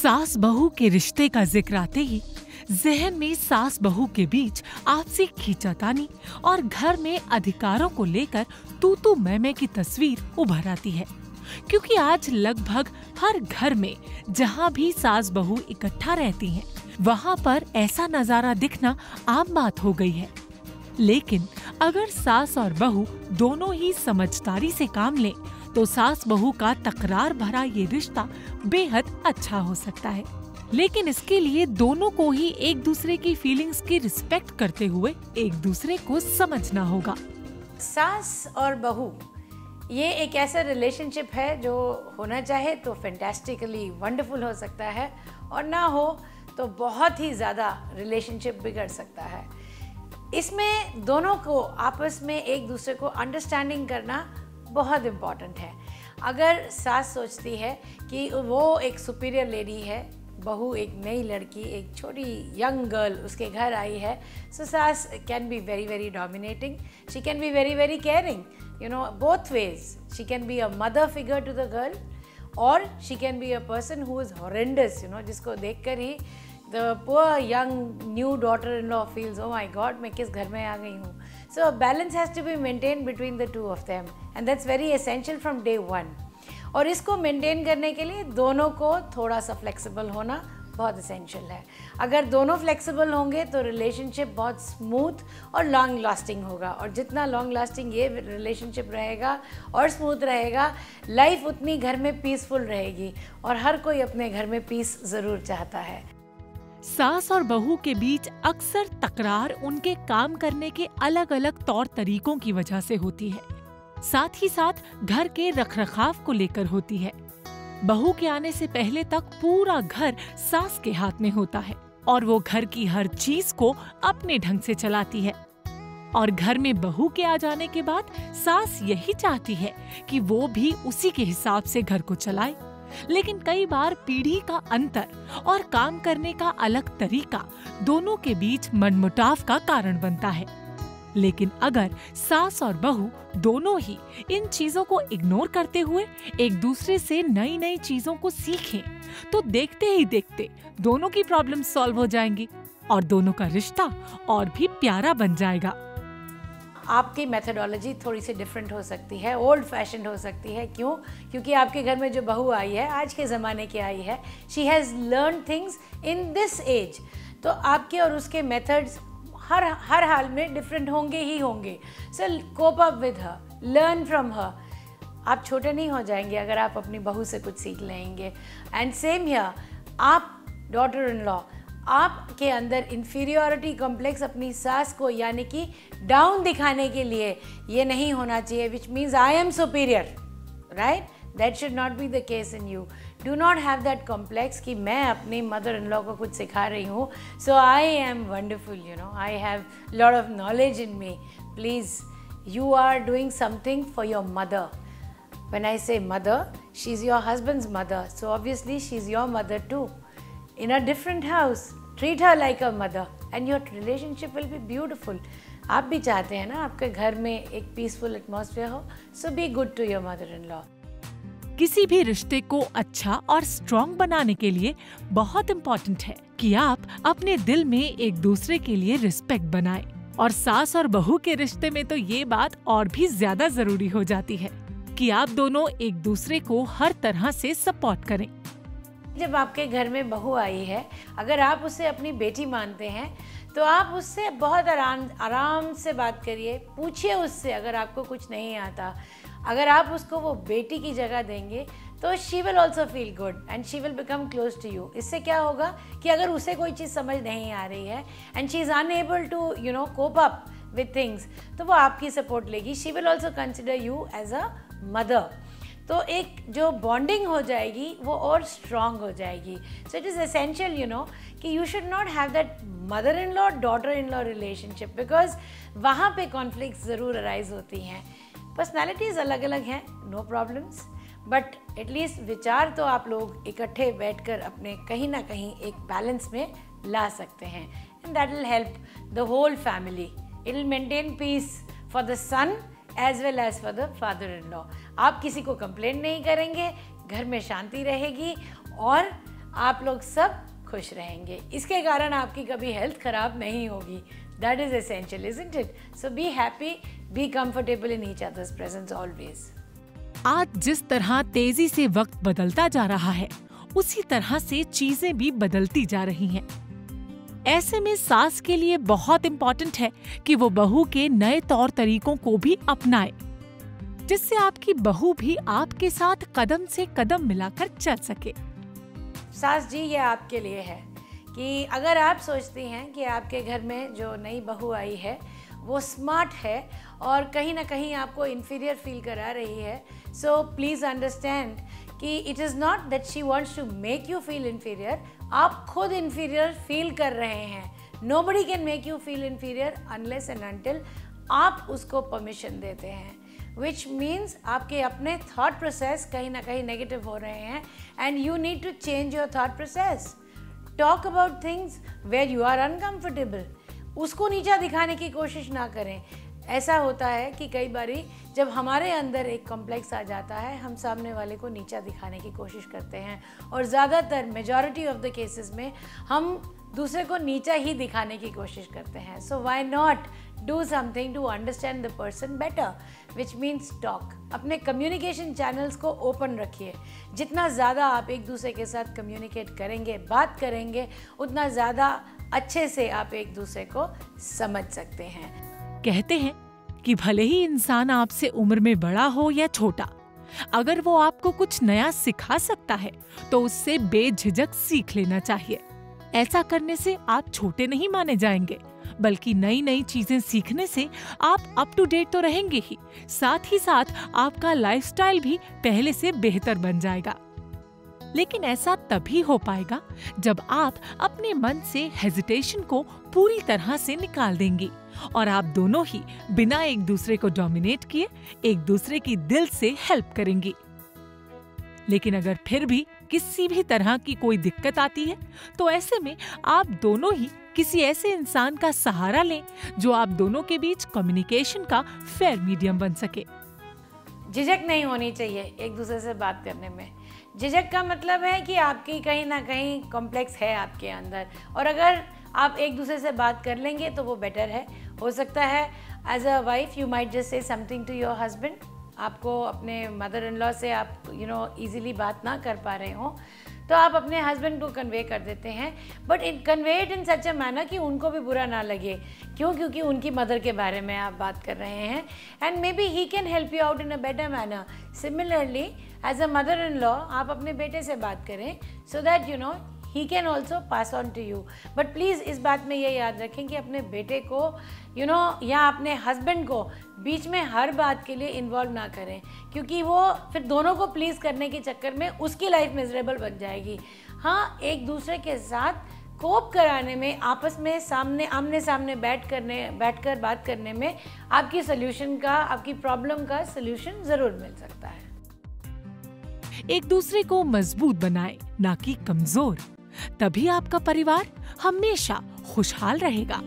सास बहू के रिश्ते का जिक्र आते ही जहन में सास बहू के बीच आपसी खींचातानी और घर में अधिकारों को लेकर तू तू मैं की तस्वीर उभर आती है, क्योंकि आज लगभग हर घर में जहाँ भी सास बहू इकट्ठा रहती हैं, वहाँ पर ऐसा नजारा दिखना आम बात हो गई है। लेकिन अगर सास और बहू दोनों ही समझदारी से काम लें, तो सास बहू का तकरार भरा ये रिश्ता बेहद अच्छा हो सकता है। लेकिन इसके लिए दोनों को ही एक दूसरे की फीलिंग्स की रिस्पेक्ट करते हुए एक दूसरे को समझना होगा। सास और बहू ये एक ऐसा रिलेशनशिप है जो होना चाहे तो फैंटास्टिकली वंडरफुल हो सकता है, और ना हो तो बहुत ही ज़्यादा रिलेशनशिप बिगड़ सकता है। इसमें दोनों को आपस में एक दूसरे को अंडरस्टैंडिंग करना बहुत इम्पॉर्टेंट है। अगर सास सोचती है कि वो एक सुपीरियर लेडी है, बहू एक नई लड़की, एक छोटी यंग गर्ल उसके घर आई है, सो सास can be very very dominating, she can be very very caring, you know, both ways. She can be a mother figure to the girl, or she can be a person who is horrendous, you know, जिसको देखकर ही the poor young new daughter-in-law feels, oh my God, मैं किस घर में आ गई हूँ. So a balance has to be maintained between the two of them, and that's very essential from day one. और इसको मेंटेन करने के लिए दोनों को थोड़ा सा फ्लेक्सिबल होना बहुत एसेंशियल है। अगर दोनों फ्लेक्सिबल होंगे तो रिलेशनशिप बहुत स्मूथ और लॉन्ग लास्टिंग होगा, और जितना लॉन्ग लास्टिंग ये रिलेशनशिप रहेगा और स्मूथ रहेगा, लाइफ उतनी घर में पीसफुल रहेगी, और हर कोई अपने घर में पीस ज़रूर चाहता है। सास और बहू के बीच अक्सर तकरार उनके काम करने के अलग अलग तौर तरीकों की वजह से होती है, साथ ही साथ घर के रखरखाव को लेकर होती है। बहू के आने से पहले तक पूरा घर सास के हाथ में होता है, और वो घर की हर चीज को अपने ढंग से चलाती है। और घर में बहू के आ जाने के बाद सास यही चाहती है कि वो भी उसी के हिसाब से घर को चलाए। लेकिन कई बार पीढ़ी का अंतर और काम करने का अलग तरीका दोनों के बीच मनमुटाव का कारण बनता है। लेकिन अगर सास और बहू दोनों ही इन चीजों को इग्नोर करते हुए एक दूसरे से नई नई चीजों को सीखें, तो देखते ही देखते दोनों की प्रॉब्लम सॉल्व हो जाएंगी और दोनों का रिश्ता और भी प्यारा बन जाएगा। आपकी मेथोडोलॉजी थोड़ी सी डिफरेंट हो सकती है, ओल्ड फैशन हो सकती है। क्यों? क्योंकि आपके घर में जो बहू आई है, आज के ज़माने की आई है, she has learn things in this age, तो आपके और उसके मेथड्स हर हाल में डिफरेंट होंगे ही होंगे। So cope up with her, learn from her. आप छोटे नहीं हो जाएंगे अगर आप अपनी बहू से कुछ सीख लेंगे। एंड सेम हियर, आप डॉटर इन लॉ, आपके अंदर इन्फीरियॉरिटी कॉम्प्लेक्स अपनी सास को यानी कि डाउन दिखाने के लिए ये नहीं होना चाहिए, which means I am superior, right? That should not be the case in you. Do not have that complex कि मैं अपनी mother-in-law को कुछ सिखा रही हूँ, so I am wonderful, you know, I have lot of knowledge in me. Please, you are doing something for your mother. When I say mother, she's your husband's mother, so obviously she's your mother too. In a different house, treat her like a mother, and your relationship will be beautiful. आप भी चाहते हैं ना आपके घर में एक peaceful atmosphere हो, so be good to your mother-in-law. किसी भी रिश्ते को अच्छा और स्ट्रॉन्ग बनाने के लिए बहुत इम्पोर्टेंट है कि आप अपने दिल में एक दूसरे के लिए रिस्पेक्ट बनाएं, और सास और बहू के रिश्ते में तो ये बात और भी ज्यादा जरूरी हो जाती है कि आप दोनों एक दूसरे को हर तरह से सपोर्ट करें। जब आपके घर में बहू आई है, अगर आप उसे अपनी बेटी मानते हैं, तो आप उससे बहुत आराम से बात करिए, पूछिए उससे अगर आपको कुछ नहीं आता। अगर आप उसको वो बेटी की जगह देंगे तो she will also feel good and she will become close to you. इससे क्या होगा कि अगर उसे कोई चीज़ समझ नहीं आ रही है and she is unable to you know cope up with things, तो वो आपकी सपोर्ट लेगी। She will also consider you as a mother. तो एक जो बॉन्डिंग हो जाएगी वो और स्ट्रॉन्ग हो जाएगी। So it is essential you know कि you should not have that mother in law daughter in law relationship, because वहाँ पे कॉन्फ्लिक्ट ज़रूर अराइज होती हैं। पर्सनैलिटीज़ अलग अलग हैं, नो प्रॉब्लम्स, बट एटलीस्ट विचार तो आप लोग इकट्ठे बैठकर अपने कहीं ना कहीं एक बैलेंस में ला सकते हैं, and that will help the whole family. It will maintain peace for the son as well as for the father in law. आप किसी को कंप्लेंट नहीं करेंगे, घर में शांति रहेगी, और आप लोग सब खुश रहेंगे। इसके कारण आपकी कभी हेल्थ खराब नहीं होगी। That is essential, isn't it? So be happy, be comfortable in each others presence always. आज जिस तरह तेजी से वक्त बदलता जा रहा है, उसी तरह से चीजें भी बदलती जा रही हैं। ऐसे में सास के लिए बहुत इम्पोर्टेंट है कि वो बहू के नए तौर तरीकों को भी अपनाए, जिससे आपकी बहू भी आपके साथ कदम से कदम मिलाकर चल सके। सास जी, ये आपके लिए है कि अगर आप सोचती हैं कि आपके घर में जो नई बहू आई है वो स्मार्ट है और कहीं ना कहीं आपको इन्फीरियर फील करा रही है, सो प्लीज़ अंडरस्टैंड कि it is not that she wants to make you feel inferior. आप खुद इन्फीरियर फील कर रहे हैं। Nobody can make you feel inferior unless and until आप उसको परमिशन देते हैं, विच मीन्स आपके अपने थॉट प्रोसेस कहीं ना कहीं नेगेटिव हो रहे हैं and you need to change your thought process. Talk about things where you are uncomfortable. उसको नीचा दिखाने की कोशिश ना करें। ऐसा होता है कि कई बारी जब हमारे अंदर एक कॉम्प्लेक्स आ जाता है, हम सामने वाले को नीचा दिखाने की कोशिश करते हैं और ज़्यादातर मेजॉरिटी ऑफ द केसेस में हम दूसरे को नीचा ही दिखाने की कोशिश करते हैं। So why not do something to understand the person better, which means talk. अपने कम्युनिकेशन चैनल्स को ओपन रखिए। जितना ज़्यादा आप एक दूसरे के साथ कम्युनिकेट करेंगे, बात करेंगे, उतना ज़्यादा अच्छे से आप एक दूसरे को समझ सकते हैं। कहते हैं कि भले ही इंसान आपसे उम्र में बड़ा हो या छोटा, अगर वो आपको कुछ नया सिखा सकता है तो उससे बेझिझक सीख लेना चाहिए। ऐसा करने से आप छोटे नहीं माने जाएंगे, बल्कि नई नई चीजें सीखने से आप अप टू डेट तो रहेंगे ही, साथ ही साथ आपका लाइफस्टाइल भी पहले से बेहतर बन जाएगा। लेकिन ऐसा तभी हो पाएगा जब आप अपने मन से हेजिटेशन को पूरी तरह से निकाल देंगी और आप दोनों ही बिना एक दूसरे को डोमिनेट किए एक दूसरे की दिल से हेल्प करेंगी। लेकिन अगर फिर भी किसी भी तरह की कोई दिक्कत आती है तो ऐसे में आप दोनों ही किसी ऐसे इंसान का सहारा लें जो आप दोनों के बीच कम्युनिकेशन का फेयर मीडियम बन सके। झिझक नहीं होनी चाहिए एक दूसरे से बात करने में। झिझक का मतलब है कि आपकी कहीं ना कहीं कॉम्प्लेक्स है आपके अंदर, और अगर आप एक दूसरे से बात कर लेंगे तो वो बेटर है। हो सकता है as a wife you might just say something to your husband. आपको अपने मदर इन लॉ से आप इजीली बात ना कर पा रहे हो तो आप अपने हस्बैंड को कन्वे कर देते हैं, but convey it in such a manner कि उनको भी बुरा ना लगे। क्यों? क्योंकि उनकी मदर के बारे में आप बात कर रहे हैं and maybe he can help you out in a better manner. Similarly as a mother in law आप अपने बेटे से बात करें so that he can also pass on to you। But please इस बात में ये याद रखें कि अपने बेटे को या अपने हस्बैंड को बीच में हर बात के लिए इन्वॉल्व ना करें, क्योंकि वो फिर दोनों को प्लीज़ करने के चक्कर में उसकी लाइफ मिजरेबल बन जाएगी। हाँ, एक दूसरे के साथ कोप कराने में, आपस में आमने सामने बैठकर बात करने में आपकी सोल्यूशन का, आपकी प्रॉब्लम का सोल्यूशन ज़रूर मिल सकता है। एक दूसरे को मजबूत बनाएं, ना कि कमजोर। तभी आपका परिवार हमेशा खुशहाल रहेगा।